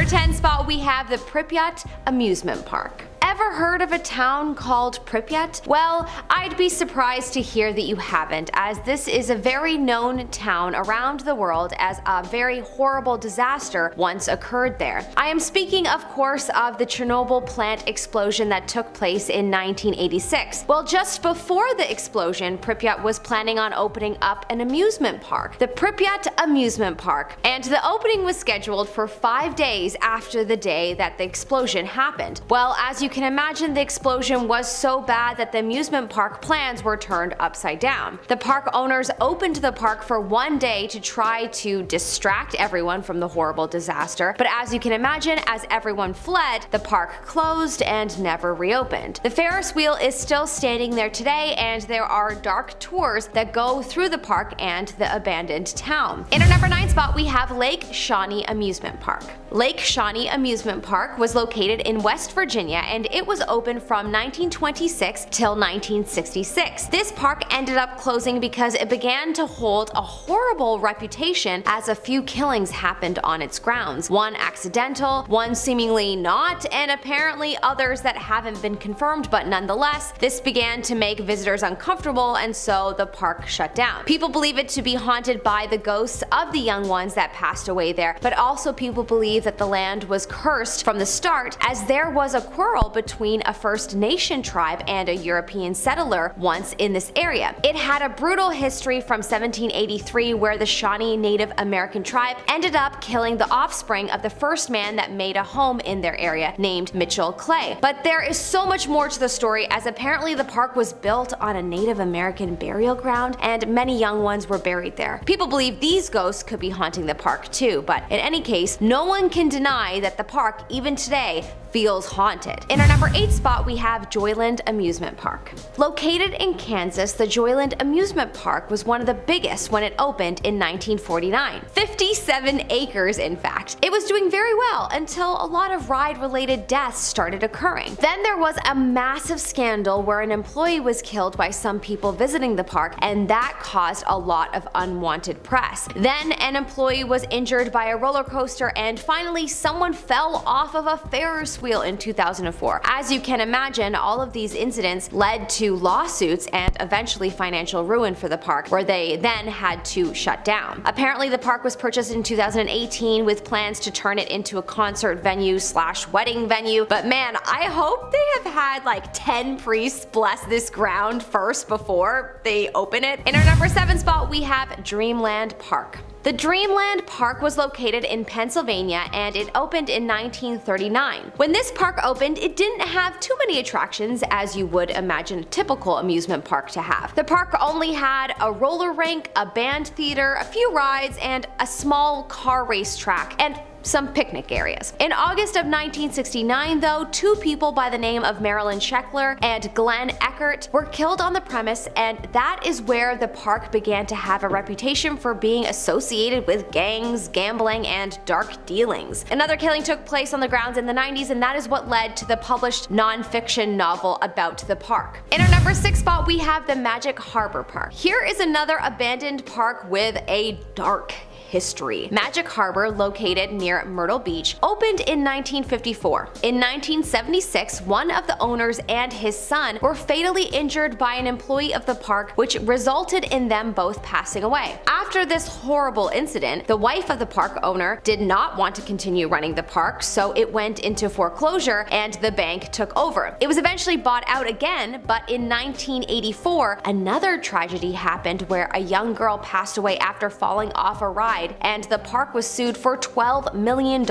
number 10 spot, we have the Pripyat Amusement Park. Ever heard of a town called Pripyat? Well, I'd be surprised to hear that you haven't, as this is a very known town around the world as a very horrible disaster once occurred there. I am speaking, of course, of the Chernobyl plant explosion that took place in 1986. Well, just before the explosion, Pripyat was planning on opening up an amusement park, the Pripyat Amusement Park, and the opening was scheduled for 5 days after the day that the explosion happened. Well, as you can imagine, the explosion was so bad that the amusement park plans were turned upside down. The park owners opened the park for 1 day to try to distract everyone from the horrible disaster, but as you can imagine, as everyone fled, the park closed and never reopened. The Ferris wheel is still standing there today, and there are dark tours that go through the park and the abandoned town. In our number 9 spot, we have Lake Shaunie Amusement Park. Lake Shaunie Amusement Park was located in West Virginia, and it was open from 1926 till 1966. This park ended up closing because it began to hold a horrible reputation, as a few killings happened on its grounds. One accidental, one seemingly not, and apparently others that haven't been confirmed, but nonetheless, this began to make visitors uncomfortable, and so the park shut down. People believe it to be haunted by the ghosts of the young ones that passed away there, but also people believe that the land was cursed from the start, as there was a quarrel between a First Nation tribe and a European settler once in this area. It had a brutal history from 1783, where the Shawnee Native American tribe ended up killing the offspring of the first man that made a home in their area, named Mitchell Clay. But there is so much more to the story, as apparently the park was built on a Native American burial ground, and many young ones were buried there. People believe these ghosts could be haunting the park too, but in any case, no one can deny that the park, even today, feels haunted. In our number 8 spot, we have Joyland Amusement Park. Located in Kansas, the Joyland Amusement Park was one of the biggest when it opened in 1949. 57 acres, in fact. It was doing very well until a lot of ride-related deaths started occurring. Then there was a massive scandal where an employee was killed by some people visiting the park, and that caused a lot of unwanted press. Then an employee was injured by a roller coaster, and finally someone fell off of a Ferris wheel in 2004. As you can imagine, all of these incidents led to lawsuits and eventually financial ruin for the park, where they then had to shut down. Apparently the park was purchased in 2018 with plans to turn it into a concert venue / wedding venue, but man, I hope they have had like 10 priests bless this ground first before they open it. In our number 7 spot, we have Dreamland Park. The Dreamland Park was located in Pennsylvania, and it opened in 1939. When this park opened, it didn't have too many attractions as you would imagine a typical amusement park to have. The park only had a roller rink, a band theater, a few rides, and a small car race track, and some picnic areas. In August of 1969 though, 2 people by the name of Marilyn Scheckler and Glenn Eckert were killed on the premise, and that is where the park began to have a reputation for being associated with gangs, gambling, and dark dealings. Another killing took place on the grounds in the 90s, and that is what led to the published non-fiction novel about the park. In our number 6 spot, we have the Magic Harbor Park. Here is another abandoned park with a dark history. Magic Harbor, located near Myrtle Beach, opened in 1954. In 1976, one of the owners and his son were fatally injured by an employee of the park, which resulted in them both passing away. After this horrible incident, the wife of the park owner did not want to continue running the park, so it went into foreclosure and the bank took over. It was eventually bought out again, but in 1984, another tragedy happened where a young girl passed away after falling off a ride, and the park was sued for $12 million.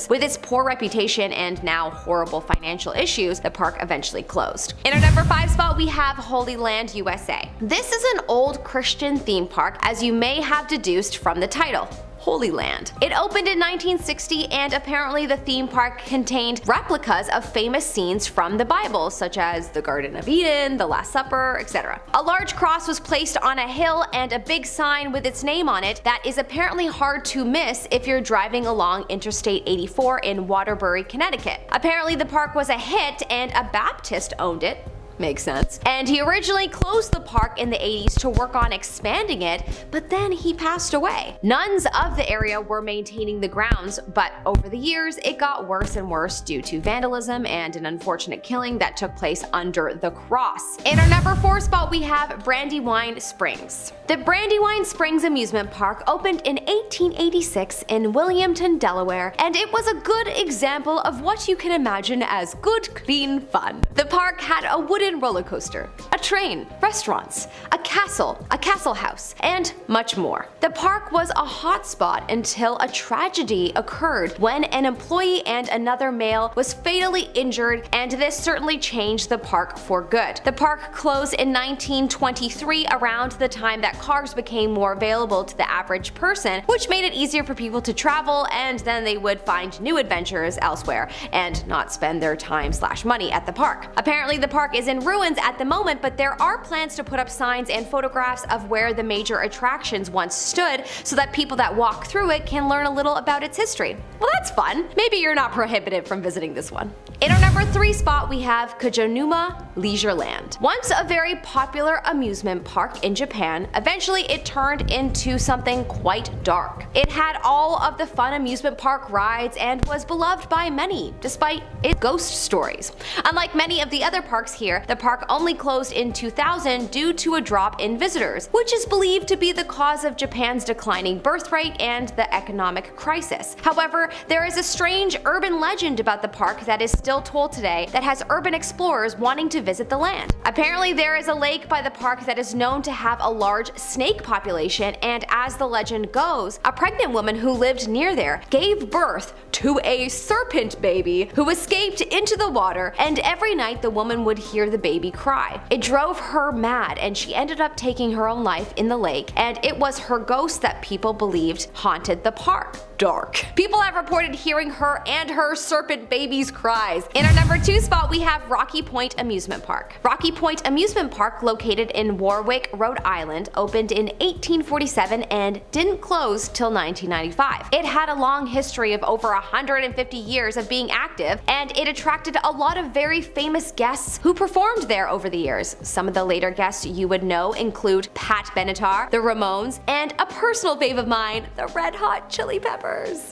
With its poor reputation and now horrible financial issues, the park eventually closed. In our number 5 spot, we have Holyland USA. This is an old Christian theme park, as you may have deduced from the title. Holy Land. It opened in 1960, and apparently the theme park contained replicas of famous scenes from the Bible, such as the Garden of Eden, the Last Supper, etc. A large cross was placed on a hill and a big sign with its name on it that is apparently hard to miss if you're driving along Interstate 84 in Waterbury, Connecticut. Apparently the park was a hit and a Baptist owned it. Makes sense. And he originally closed the park in the 80s to work on expanding it, but then he passed away. Nuns of the area were maintaining the grounds, but over the years it got worse and worse due to vandalism and an unfortunate killing that took place under the cross. In our number 4 spot we have Brandywine Springs. The Brandywine Springs Amusement Park opened in 1886 in Williamton, Delaware, and it was a good example of what you can imagine as good, clean fun. The park had a wooden roller coaster, a train, restaurants, a castle house, and much more. The park was a hot spot until a tragedy occurred when an employee and another male was fatally injured, and this certainly changed the park for good. The park closed in 1923, around the time that cars became more available to the average person, which made it easier for people to travel, and then they would find new adventures elsewhere and not spend their time/money at the park. Apparently the park is in ruins at the moment, but there are plans to put up signs and photographs of where the major attractions once stood so that people that walk through it can learn a little about its history. Well, that's fun. Maybe you're not prohibited from visiting this one. In our number 3 spot we have Konuma Leisureland. Once a very popular amusement park in Japan, eventually it turned into something quite dark. It had all of the fun amusement park rides and was beloved by many, despite its ghost stories. Unlike many of the other parks here, the park only closed in 2000 due to a drop in visitors, which is believed to be the cause of Japan's declining birth rate and the economic crisis. However, there is a strange urban legend about the park that is still told today that has urban explorers wanting to visit the land. Apparently there is a lake by the park that is known to have a large snake population, and as the legend goes, a pregnant woman who lived near there gave birth to a serpent baby who escaped into the water, and every night the woman would hear the baby cry. It drove her mad, and she ended up taking her own life in the lake, and it was her ghost that people believed haunted the park. Dark. People have reported hearing her and her serpent baby's cries. In our number 2 spot we have Rocky Point Amusement Park. Rocky Point Amusement Park, located in Warwick, Rhode Island, opened in 1847 and didn't close till 1995. It had a long history of over 150 years of being active, and it attracted a lot of very famous guests who performed there over the years. Some of the later guests you would know include Pat Benatar, the Ramones, and a personal fave of mine, the Red Hot Chili Peppers.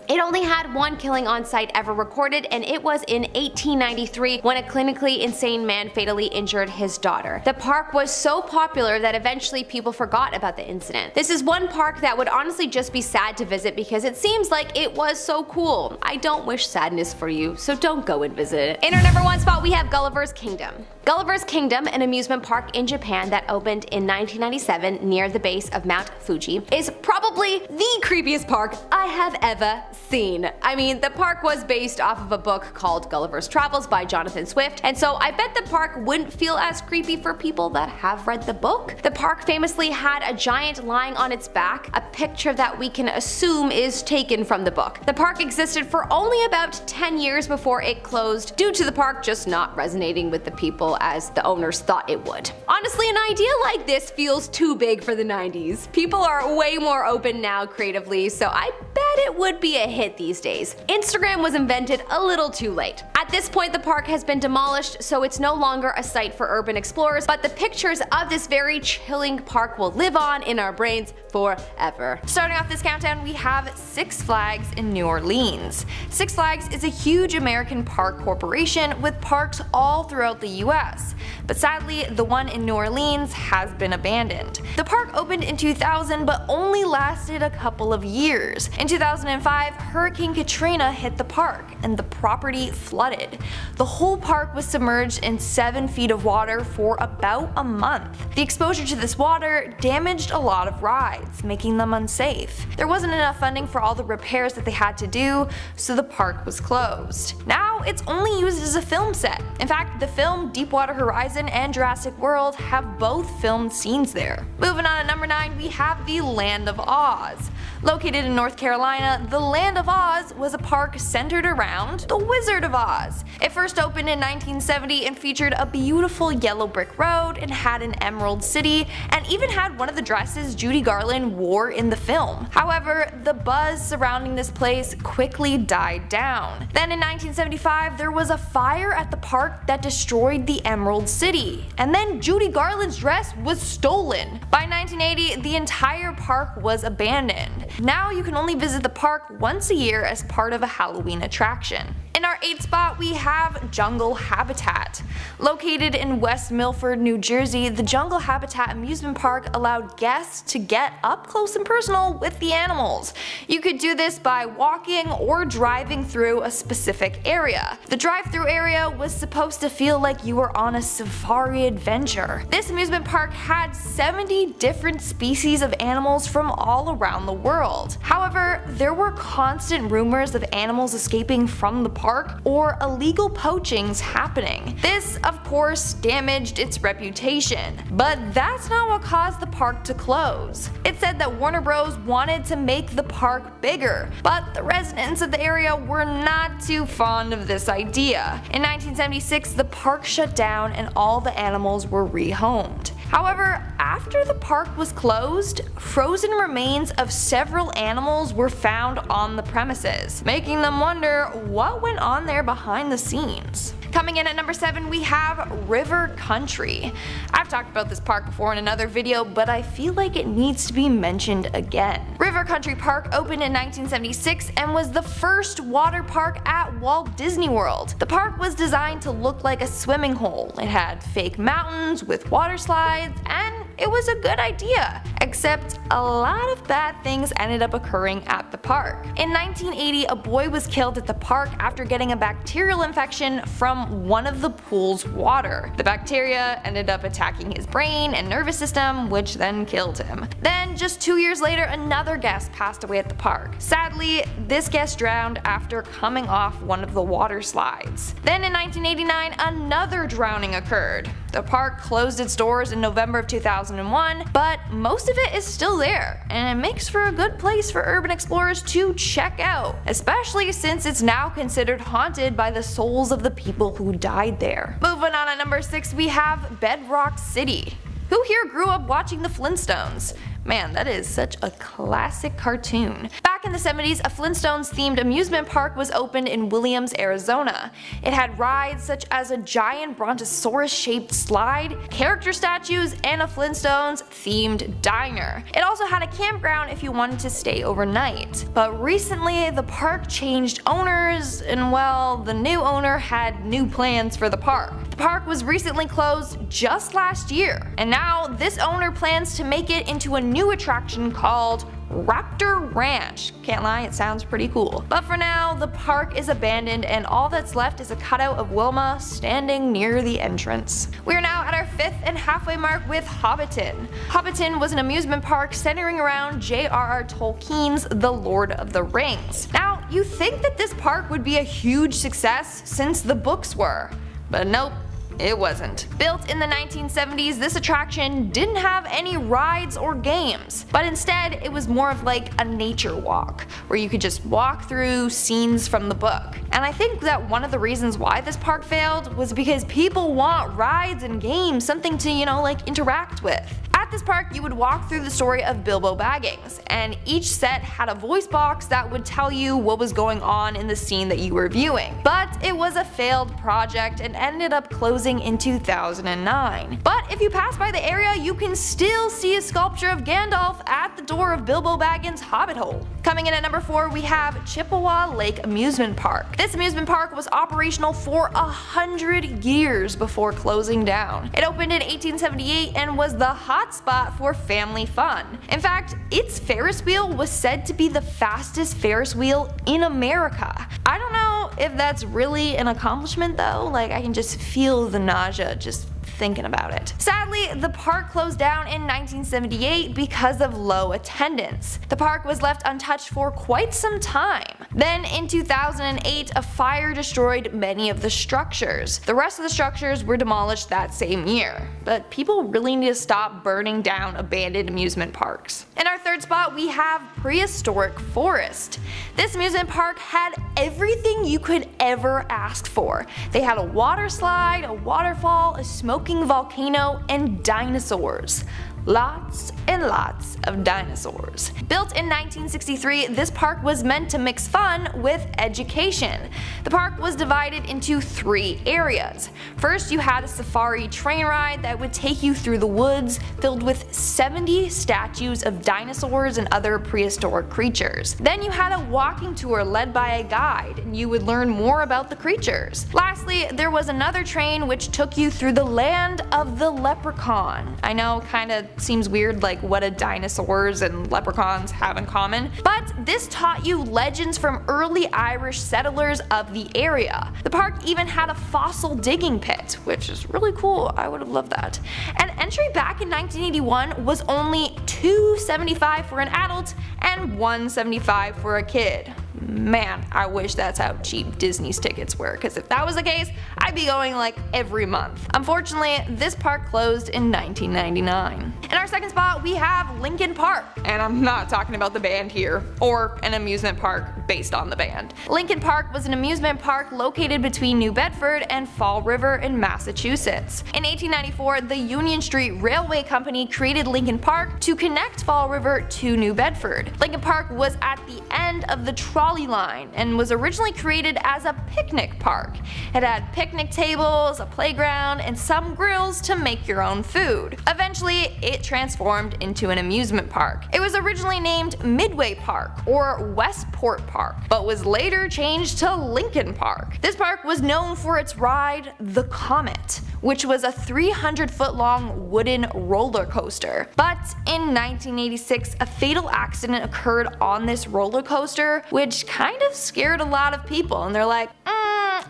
It only had one killing on site ever recorded, and it was in 1893 when a clinically insane man fatally injured his daughter. The park was so popular that eventually people forgot about the incident. This is one park that would honestly just be sad to visit because it seems like it was so cool. I don't wish sadness for you, so don't go and visit it. In our number 1 spot we have Gullivers Kingdom. Gullivers Kingdom, an amusement park in Japan that opened in 1997 near the base of Mount Fuji, is probably the creepiest park I have ever seen. I mean, the park was based off of a book called Gulliver's Travels by Jonathan Swift, and so I bet the park wouldn't feel as creepy for people that have read the book. The park famously had a giant lying on its back, a picture that we can assume is taken from the book. The park existed for only about 10 years before it closed, due to the park just not resonating with the people as the owners thought it would. Honestly, an idea like this feels too big for the 90s. People are way more open now creatively, so I bet it would be a hit these days. Instagram was invented a little too late. At this point the park has been demolished, so it's no longer a site for urban explorers, but the pictures of this very chilling park will live on in our brains forever. Starting off this countdown we have Six Flags in New Orleans. Six Flags is a huge American park corporation with parks all throughout the US, but sadly the one in New Orleans has been abandoned. The park opened in 2000 but only lasted a couple of years. In 2005, Hurricane Katrina hit the park and the property flooded. The whole park was submerged in 7 feet of water for about a month. The exposure to this water damaged a lot of rides, making them unsafe. There wasn't enough funding for all the repairs that they had to do, so the park was closed. Now it's only used as a film set. In fact, the film Deepwater Horizon and Jurassic World have both filmed scenes there. Moving on to number 9, we have the Land of Oz. Located in North Carolina, the Land of Oz was a park centered around the Wizard of Oz. It first opened in 1970 and featured a beautiful yellow brick road and had an emerald city, and even had one of the dresses Judy Garland wore in the film. However, the buzz surrounding this place quickly died down. Then in 1975, there was a fire at the park that destroyed the Emerald City, and then Judy Garland's dress was stolen. By 1980, the entire park was abandoned. Now you can only visit the park once a year as part of a Halloween attraction. In our 8th spot, we have Jungle Habitat. Located in West Milford, New Jersey, the Jungle Habitat amusement park allowed guests to get up close and personal with the animals. You could do this by walking or driving through a specific area. The drive-through area was supposed to feel like you were on a safari adventure. This amusement park had 70 different species of animals from all around the world. However, there were constant rumors of animals escaping from the park or illegal poachings happening. This, of course, damaged its reputation, but that's not what caused the park to close. It said that Warner Bros. Wanted to make the park bigger, but the residents of the area were not too fond of this idea. In 1976, the park shut down and all the animals were rehomed. However, after the park was closed, frozen remains of several animals were found on the premises, making them wonder what went on there behind the scenes. Coming in at number 7, we have River Country. I've talked about this park before in another video, but I feel like it needs to be mentioned again. River Country Park opened in 1976 and was the first water park at Walt Disney World. The park was designed to look like a swimming hole. It had fake mountains with water slides, and it was a good idea, except a lot of bad things ended up occurring at the park. In 1980, a boy was killed at the park after getting a bacterial infection from one of the pool's water. The bacteria ended up attacking his brain and nervous system, which then killed him. Then, just 2 years later, another guest passed away at the park. Sadly, this guest drowned after coming off one of the water slides. Then in 1989, another drowning occurred. The park closed its doors in November of 2001, but most of it is still there, and it makes for a good place for urban explorers to check out, especially since it's now considered haunted by the souls of the people who died there. Moving on at number 6, we have Bedrock City. Who here grew up watching the Flintstones? Man, that is such a classic cartoon. Back in the 70s, a Flintstones themed amusement park was opened in Williams, Arizona. It had rides such as a giant brontosaurus shaped slide, character statues, and a Flintstones themed diner. It also had a campground if you wanted to stay overnight. But recently, the park changed owners, and well, the new owner had new plans for the park. The park was recently closed just last year, and now this owner plans to make it into a new attraction called Raptor Ranch. Can't lie, it sounds pretty cool. But for now, the park is abandoned and all that's left is a cutout of Wilma standing near the entrance. We are now at our 5th and halfway mark with Hobbiton. Hobbiton was an amusement park centering around J.R.R. Tolkien's The Lord of the Rings. Now, you think that this park would be a huge success since the books were, but nope. It wasn't. Built in the 1970s, this attraction didn't have any rides or games, but instead it was more of like a nature walk, where you could just walk through scenes from the book. And I think that one of the reasons why this park failed was because people want rides and games, something to, like interact with. At this park, you would walk through the story of Bilbo Baggins, and each set had a voice box that would tell you what was going on in the scene that you were viewing. But it was a failed project and ended up closing in 2009. But if you pass by the area, you can still see a sculpture of Gandalf at the door of Bilbo Baggins' Hobbit hole. Coming in at number 4, we have Chipawa Lake Amusement Park. This amusement park was operational for 100 years before closing down. It opened in 1878 and was the hotspot for family fun. In fact, its Ferris wheel was said to be the fastest Ferris wheel in America. I don't know if that's really an accomplishment though, like I can just feel the nausea just thinking about it. Sadly, the park closed down in 1978 because of low attendance. The park was left untouched for quite some time. Then in 2008, a fire destroyed many of the structures. The rest of the structures were demolished that same year. But people really need to stop burning down abandoned amusement parks. In our third spot, we have Prehistoric Forest. This amusement park had everything you could ever ask for. They had a water slide, a waterfall, a smoking volcano, and dinosaurs. Lots and lots of dinosaurs. Built in 1963, this park was meant to mix fun with education. The park was divided into 3 areas. First, you had a safari train ride that would take you through the woods filled with 70 statues of dinosaurs and other prehistoric creatures. Then you had a walking tour led by a guide, and you would learn more about the creatures. Lastly, there was another train which took you through the land of the leprechaun. I know, kinda seems weird, like what do dinosaurs and leprechauns have in common? But this taught you legends from early Irish settlers of the area. The park even had a fossil digging pit, which is really cool. I would have loved that. And entry back in 1981 was only $275 for an adult and $175 for a kid. Man, I wish that's how cheap Disney's tickets were, because if that was the case, I'd be going like every month. Unfortunately, this park closed in 1999. In our second spot, we have Lincoln Park. And I'm not talking about the band here, or an amusement park based on the band. Lincoln Park was an amusement park located between New Bedford and Fall River in Massachusetts. In 1894, the Union Street Railway Company created Lincoln Park to connect Fall River to New Bedford. Lincoln Park was at the end of the trolley line and was originally created as a picnic park. It had picnic tables, a playground, and some grills to make your own food. Eventually, it transformed into an amusement park. It was originally named Midway Park or Westport Park, but was later changed to Lincoln Park. This park was known for its ride, the Comet, which was a 300-foot long wooden roller coaster. But in 1986, a fatal accident occurred on this roller coaster, which kind of scared a lot of people, and they're like,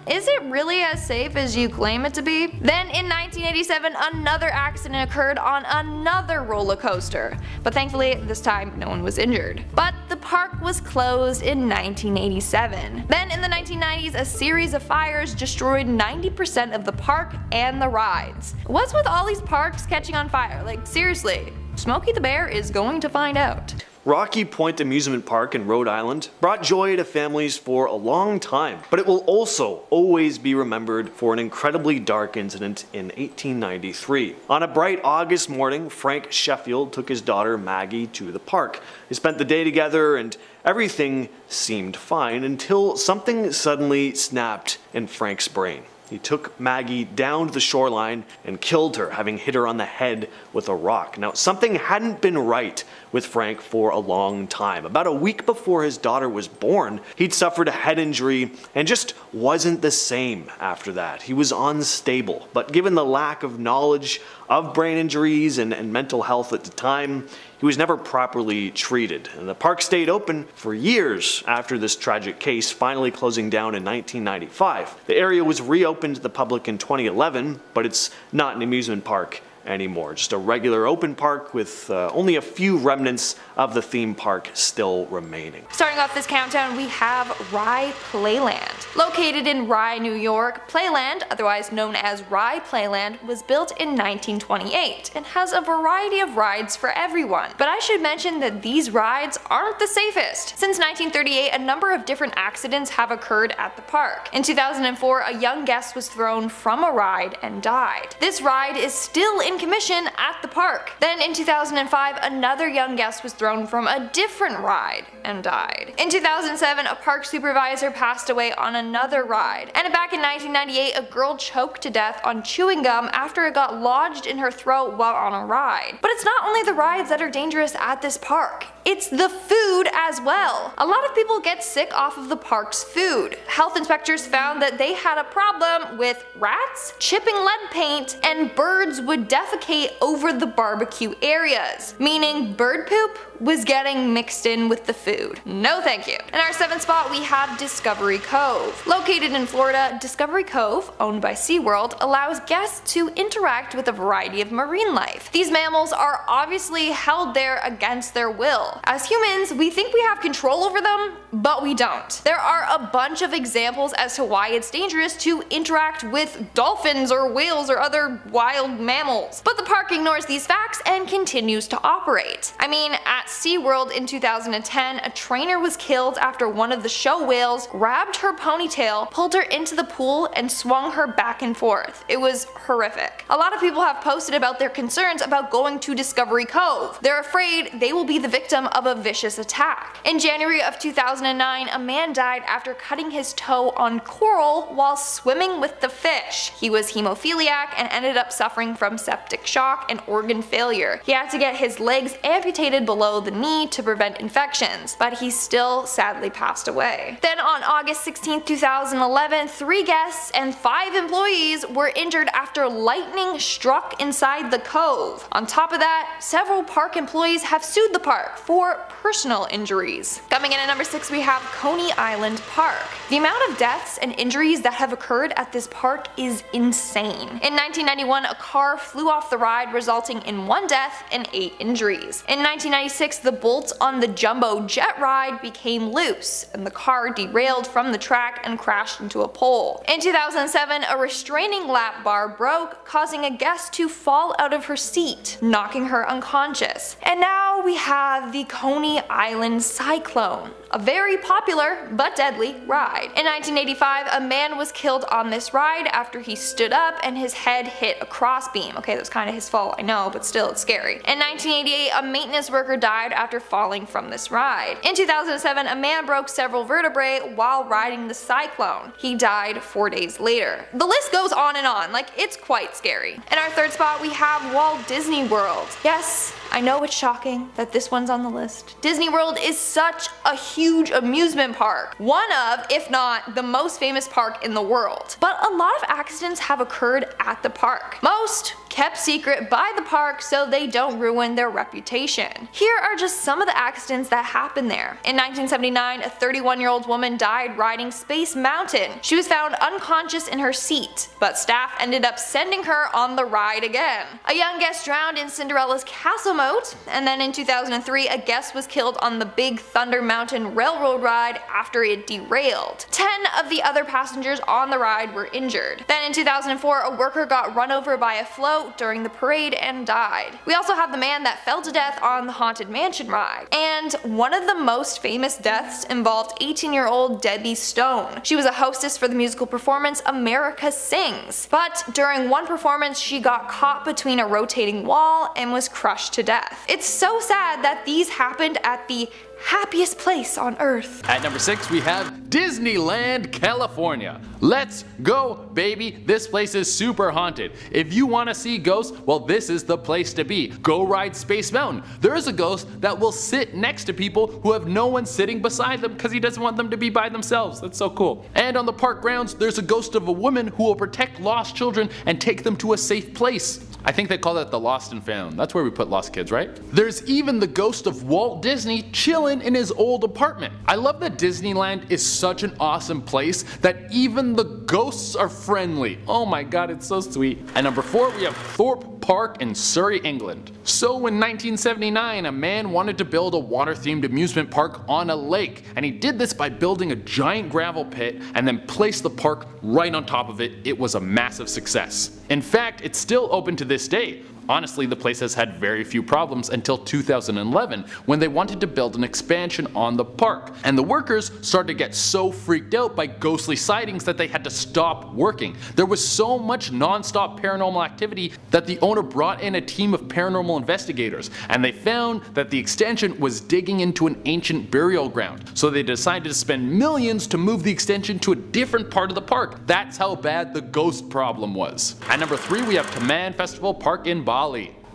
is it really as safe as you claim it to be? Then in 1987, another accident occurred on another roller coaster, but thankfully this time no one was injured. But the park was closed in 1987. Then in the 1990s, a series of fires destroyed 90% of the park and the rides. What's with all these parks catching on fire? Like seriously, Smokey the Bear is going to find out. Rocky Point Amusement Park in Rhode Island brought joy to families for a long time, but it will also always be remembered for an incredibly dark incident in 1893. On a bright August morning, Frank Sheffield took his daughter Maggie to the park. They spent the day together and everything seemed fine until something suddenly snapped in Frank's brain. He took Maggie down to the shoreline and killed her, having hit her on the head with a rock. Now, something hadn't been right with Frank for a long time. About a week before his daughter was born, he'd suffered a head injury and just wasn't the same after that. He was unstable, but given the lack of knowledge of brain injuries and mental health at the time, he was never properly treated, and the park stayed open for years after this tragic case, finally closing down in 1995. The area was reopened to the public in 2011, but it's not an amusement park anymore. Just a regular open park with only a few remnants of the theme park still remaining. Starting off this countdown, we have Rye Playland. Located in Rye, New York, Playland, otherwise known as Rye Playland, was built in 1928 and has a variety of rides for everyone. But I should mention that these rides aren't the safest. Since 1938, a number of different accidents have occurred at the park. In 2004, a young guest was thrown from a ride and died. This ride is still in commission at the park. Then in 2005, another young guest was thrown from a different ride and died. In 2007, a park supervisor passed away on another ride. And back in 1998, a girl choked to death on chewing gum after it got lodged in her throat while on a ride. But it's not only the rides that are dangerous at this park. It's the food as well. A lot of people get sick off of the park's food. Health inspectors found that they had a problem with rats, chipping lead paint, and birds would defecate over the barbecue areas. Meaning bird poop was getting mixed in with the food. No thank you. In our 7th spot we have Discovery Cove. Located in Florida, Discovery Cove, owned by SeaWorld, allows guests to interact with a variety of marine life. These mammals are obviously held there against their will. As humans, we think we have control over them, but we don't. There are a bunch of examples as to why it's dangerous to interact with dolphins or whales or other wild mammals. But the park ignores these facts and continues to operate. I mean, at SeaWorld in 2010, a trainer was killed after one of the show whales grabbed her ponytail, pulled her into the pool, and swung her back and forth. It was horrific. A lot of people have posted about their concerns about going to Discovery Cove. They're afraid they will be the victim of a vicious attack. In January of 2009, a man died after cutting his toe on coral while swimming with the fish. He was hemophiliac and ended up suffering from septic shock and organ failure. He had to get his legs amputated below the knee to prevent infections, but he still sadly passed away. Then on August 16, 2011, 3 guests and 5 employees were injured after lightning struck inside the cove. On top of that, several park employees have sued the park for personal injuries. Coming in at number 6 we have Coney Island Park. The amount of deaths and injuries that have occurred at this park is insane. In 1991, a car flew off the ride, resulting in 1 death and 8 injuries. In 1996, the bolts on the Jumbo Jet ride became loose, and the car derailed from the track and crashed into a pole. In 2007, a restraining lap bar broke, causing a guest to fall out of her seat, knocking her unconscious. And now we have the Coney Island Cyclone, a very popular but deadly ride. In 1985, a man was killed on this ride after he stood up and his head hit a crossbeam. Okay, that was kind of his fault, I know, but still, it's scary. In 1988, a maintenance worker died after falling from this ride. In 2007, a man broke several vertebrae while riding the Cyclone. He died 4 days later. The list goes on and on, like, it's quite scary. In our 3rd spot, we have Walt Disney World. Yes, I know it's shocking that this one's on the list. Disney World is such a huge amusement park. One of, if not the most famous park in the world. But a lot of accidents have occurred at the park. Most kept secret by the park so they don't ruin their reputation. Here are just some of the accidents that happened there. In 1979, a 31-year-old woman died riding Space Mountain. She was found unconscious in her seat, but staff ended up sending her on the ride again. A young guest drowned in Cinderella's castle moat, and then in 2003, a guest was killed on the Big Thunder Mountain Railroad ride after it derailed. 10 of the other passengers on the ride were injured. Then in 2004, a worker got run over by a float during the parade and died. We also have the man that fell to death on the Haunted Mansion ride. And one of the most famous deaths involved 18-year-old Debbie Stone. She was a hostess for the musical performance America Sings. But during one performance, she got caught between a rotating wall and was crushed to death. It's so sad that these happened at the happiest place on earth. At number 6 we have Disneyland California. Let's go, baby. This place is super haunted. If you want to see ghosts, well, this is the place to be. Go ride Space Mountain. There is a ghost that will sit next to people who have no one sitting beside them because he doesn't want them to be by themselves. That's so cool. And on the park grounds, there's a ghost of a woman who will protect lost children and take them to a safe place. I think they call that the Lost and Found. That's where we put lost kids, right? There's even the ghost of Walt Disney chilling in his old apartment. I love that Disneyland is such an awesome place that even the ghosts are friendly. Oh my god, it's so sweet. At number 4 we have Thorp Park in Surrey, England. So in 1979, a man wanted to build a water-themed amusement park on a lake, and he did this by building a giant gravel pit and then placed the park right on top of it. It was a massive success. In fact, it's still open to this day. Honestly, the place has had very few problems until 2011 when they wanted to build an expansion on the park, and the workers started to get so freaked out by ghostly sightings that they had to stop working. There was so much non-stop paranormal activity that the owner brought in a team of paranormal investigators, and they found that the extension was digging into an ancient burial ground. So they decided to spend millions to move the extension to a different part of the park. That's how bad the ghost problem was. At number 3 we have Command Festival Park in Bali.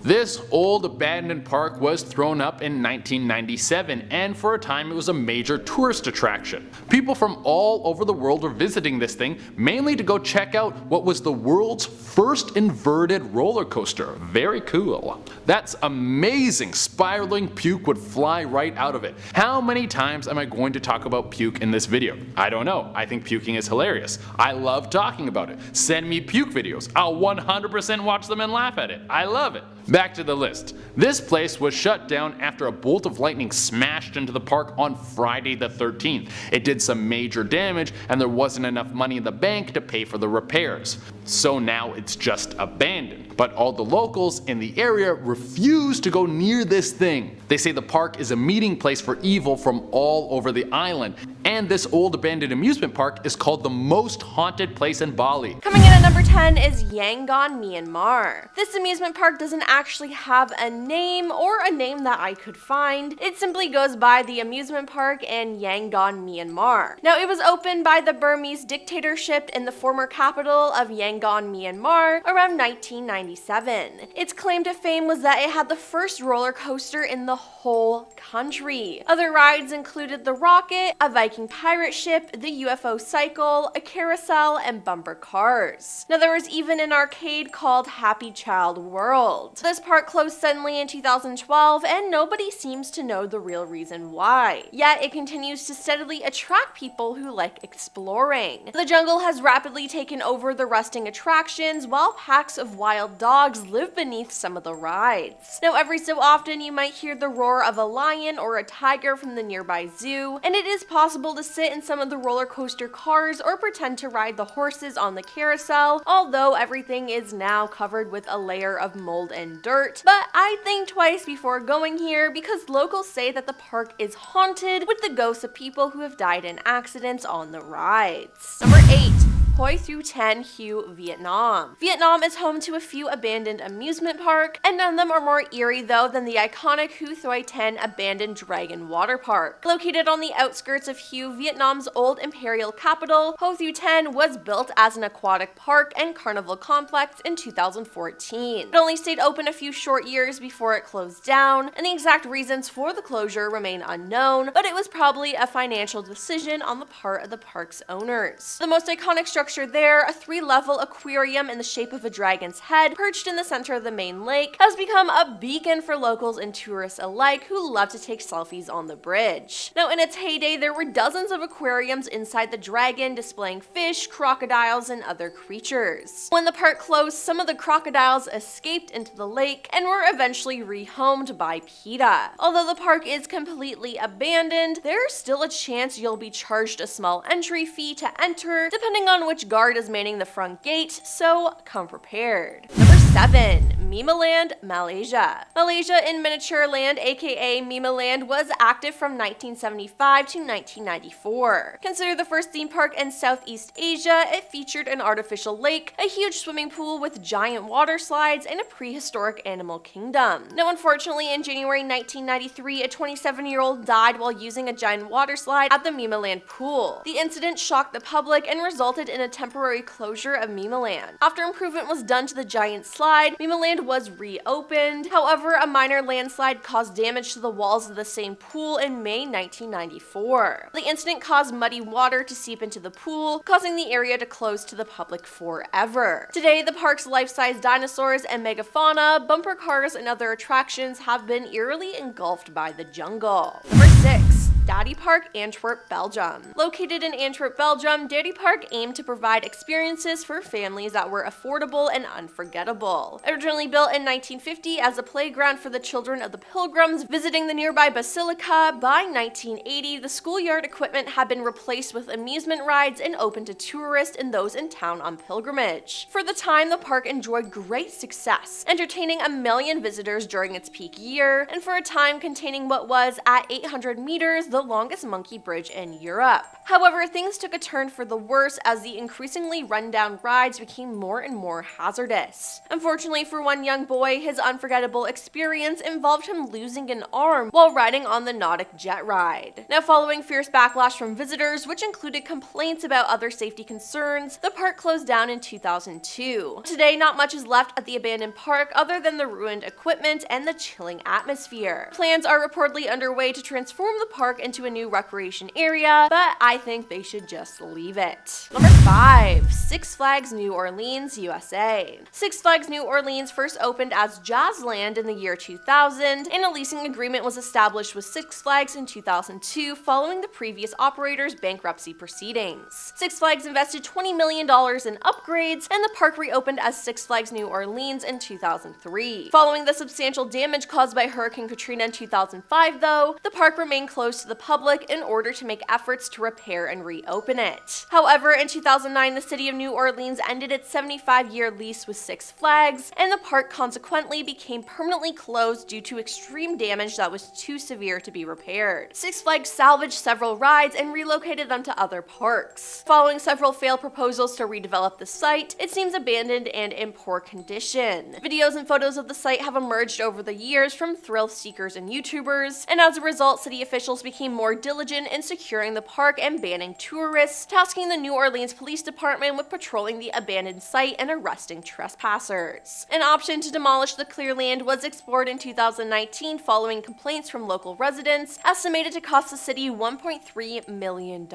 This old abandoned park was thrown up in 1997, and for a time it was a major tourist attraction. People from all over the world were visiting this thing, mainly to go check out what was the world's first inverted roller coaster. Very cool. That's amazing. Spiraling puke would fly right out of it. How many times am I going to talk about puke in this video? I don't know. I think puking is hilarious. I love talking about it. Send me puke videos. I'll 100% watch them and laugh at it. I love it. Back to the list. This place was shut down after a bolt of lightning smashed into the park on Friday the 13th. It did some major damage and there wasn't enough money in the bank to pay for the repairs. So now it's just abandoned. But all the locals in the area refuse to go near this thing. They say the park is a meeting place for evil from all over the island. And this old abandoned amusement park is called the most haunted place in Bali. Coming in at number 10 is YANGON, Myanmar. This amusement park doesn't actually have a name or a name that I could find. It simply goes by the amusement park in Yangon, Myanmar. Now, it was opened by the Burmese dictatorship in the former capital of Yangon, Myanmar around 1997. Its claim to fame was that it had the first roller coaster in the whole country. Other rides included the rocket, a Viking pirate ship, the UFO cycle, a carousel, and bumper cars. Now, there was even an arcade called Happy Child World. This park closed suddenly in 2012, and nobody seems to know the real reason why. Yet it continues to steadily attract people who like exploring. The jungle has rapidly taken over the rusting attractions, while packs of wild dogs live beneath some of the rides. Now, every so often you might hear the roar of a lion or a tiger from the nearby zoo, and it is possible to sit in some of the roller coaster cars or pretend to ride the horses on the carousel, although everything is now covered with a layer of mold and dirt. But I think twice before going here because locals say that the park is haunted with the ghosts of people who have died in accidents on the rides. Number 8. Hoi Thu Tan Hue, Vietnam. Vietnam is home to a few abandoned amusement parks, and none of them are more eerie though than the iconic Hue Thoi Tan abandoned dragon water park. Located on the outskirts of Hue, Vietnam's old imperial capital, Hoi Thu Tan was built as an aquatic park and carnival complex in 2014. It only stayed open a few short years before it closed down, and the exact reasons for the closure remain unknown, but it was probably a financial decision on the part of the park's owners. The most iconic structure there, a 3-level aquarium in the shape of a dragon's head perched in the center of the main lake, has become a beacon for locals and tourists alike who love to take selfies on the bridge. Now, in its heyday, there were dozens of aquariums inside the dragon displaying fish, crocodiles, and other creatures. When the park closed, some of the crocodiles escaped into the lake and were eventually rehomed by PETA. Although the park is completely abandoned, there's still a chance you'll be charged a small entry fee to enter, depending on which guard is manning the front gate, so come prepared. Number 7. Mimaland, Malaysia. Malaysia in Miniature Land, aka Mimaland, was active from 1975 to 1994. Considered the first theme park in Southeast Asia, it featured an artificial lake, a huge swimming pool with giant water slides, and a prehistoric animal kingdom. Now, unfortunately, in January 1993, a 27-year-old died while using a giant water slide at the Mimaland pool. The incident shocked the public and resulted in a temporary closure of Mimaland. After improvement was done to the giant slide, Mimaland was reopened. However, a minor landslide caused damage to the walls of the same pool in May 1994. The incident caused muddy water to seep into the pool, causing the area to close to the public forever. Today, the park's life-size dinosaurs and megafauna, bumper cars, and other attractions have been eerily engulfed by the jungle. Number 6. Daddy Park, Antwerp, Belgium. Located in Antwerp, Belgium, Daddy Park aimed to provide experiences for families that were affordable and unforgettable. Originally built in 1950 as a playground for the children of the pilgrims visiting the nearby basilica, by 1980 the schoolyard equipment had been replaced with amusement rides and open to tourists and those in town on pilgrimage. For the time, the park enjoyed great success, entertaining 1 million visitors during its peak year, and for a time containing what was, at 800 meters, the longest monkey bridge in Europe. However, things took a turn for the worse as the increasingly rundown rides became more and more hazardous. Unfortunately for one young boy, his unforgettable experience involved him losing an arm while riding on the Nautic jet ride. Now, following fierce backlash from visitors, which included complaints about other safety concerns, the park closed down in 2002. Today, not much is left at the abandoned park other than the ruined equipment and the chilling atmosphere. Plans are reportedly underway to transform the park into a new recreation area, but I think they should just leave it. Number 5. Six Flags New Orleans, USA. Six Flags New Orleans first opened as Jazzland in the year 2000, and a leasing agreement was established with Six Flags in 2002 following the previous operator's bankruptcy proceedings. Six Flags invested $20 million in upgrades, and the park reopened as Six Flags New Orleans in 2003. Following the substantial damage caused by Hurricane Katrina in 2005, though, the park remained closed to the public in order to make efforts to repair and reopen it. However, in 2009, the city of New Orleans ended its 75-year lease with Six Flags, and the park consequently became permanently closed due to extreme damage that was too severe to be repaired. Six Flags salvaged several rides and relocated them to other parks. Following several failed proposals to redevelop the site, it seems abandoned and in poor condition. Videos and photos of the site have emerged over the years from thrill seekers and YouTubers, and as a result, city officials became more diligent in securing the park and banning tourists, tasking the New Orleans Police Department with patrolling the abandoned site and arresting trespassers. An option to demolish the clearland was explored in 2019 following complaints from local residents, estimated to cost the city $1.3 million.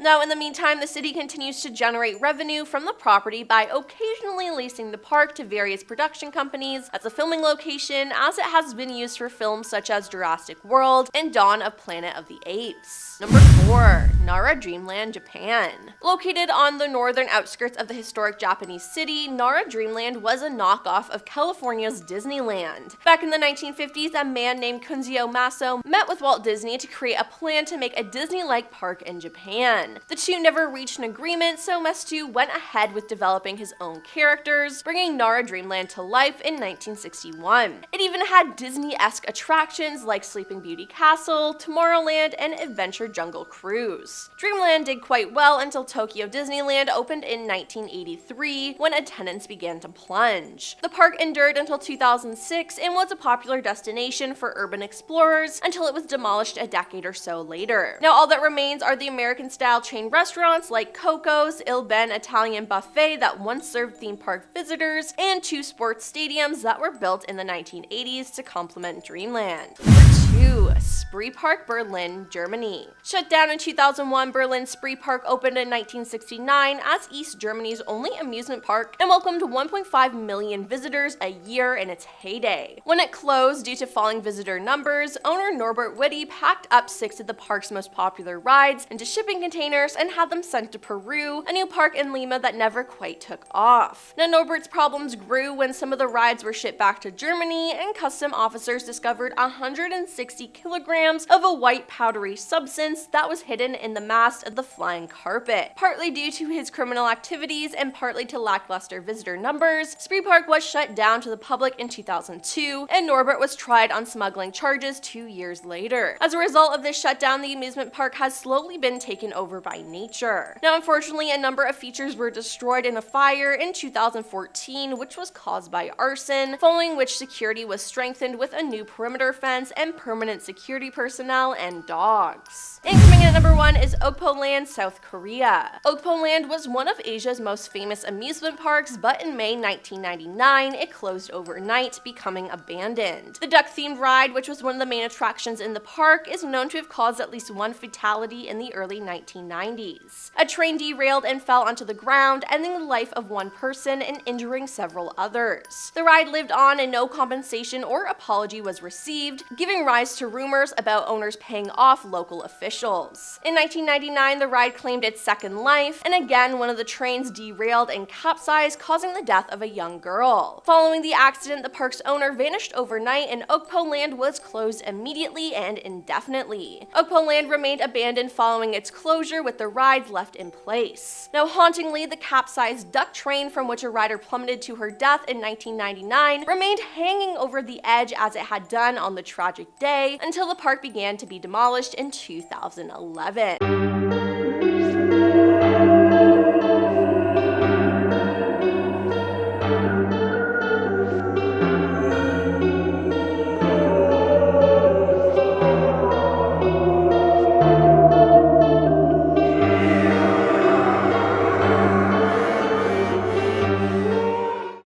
Now, in the meantime, the city continues to generate revenue from the property by occasionally leasing the park to various production companies as a filming location, as it has been used for films such as Jurassic World and Dawn of Planet of the Apes. Number 4. Nara Dreamland, Japan. Located on the northern outskirts of the historic Japanese city, Nara Dreamland was a knockoff of California's Disneyland. Back in the 1950s, a man named Kunzio Maso met with Walt Disney to create a plan to make a Disney-like park in Japan. The two never reached an agreement, so Maso went ahead with developing his own characters, bringing Nara Dreamland to life in 1961. It even had Disney-esque attractions like Sleeping Beauty Castle, Tomorrowland, and Adventure Jungle Cruise. Dreamland did quite well until Tokyo Disneyland opened in 1983, when attendance began to plunge. The park endured until 2006 and was a popular destination for urban explorers until it was demolished a decade or so later. Now, all that remains are the American-style chain restaurants like Coco's, Il Ben Italian Buffet that once served theme park visitors, and 2 sports stadiums that were built in the 1980s to complement Dreamland. 2. Spree Park, Berlin, Germany. Shut down in 2001, Berlin Spree Park opened in 1969 as East Germany's only amusement park and welcomed 1.5 million visitors a year in its heyday. When it closed due to falling visitor numbers, owner Norbert Witte packed up 6 of the park's most popular rides into shipping containers and had them sent to Peru, a new park in Lima that never quite took off. Now, Norbert's problems grew when some of the rides were shipped back to Germany and custom officers discovered 160 kilograms of a white powdery substance that was hidden in the mast of the flying carpet. Partly due to his criminal activities and partly to lackluster visitor numbers, Spree Park was shut down to the public in 2002, and Norbert was tried on smuggling charges 2 years later. As a result of this shutdown, the amusement park has slowly been taken over by nature. Now, unfortunately, a number of features were destroyed in a fire in 2014, which was caused by arson, following which security was strengthened with a new perimeter fence and permanent security personnel and dogs. And coming in at number 1 is Oako Land, South Korea. Oako Land was one of Asia's most famous amusement parks, but in May 1999, it closed overnight, becoming abandoned. The duck-themed ride, which was one of the main attractions in the park, is known to have caused at least 1 fatality in the early 1990s. A train derailed and fell onto the ground, ending the life of 1 person and injuring several others. The ride lived on and no compensation or apology was received, giving rise to rumors about owners paying off local officials. In 1999, the ride claimed its second life, and again one of the trains derailed and capsized, causing the death of a young girl. Following the accident, the park's owner vanished overnight, and Oako Land was closed immediately and indefinitely. Oako Land remained abandoned following its closure, with the rides left in place. Now, hauntingly, the capsized duck train from which a rider plummeted to her death in 1999 remained hanging over the edge as it had done on the tragic day until the park began to be demolished in 2011.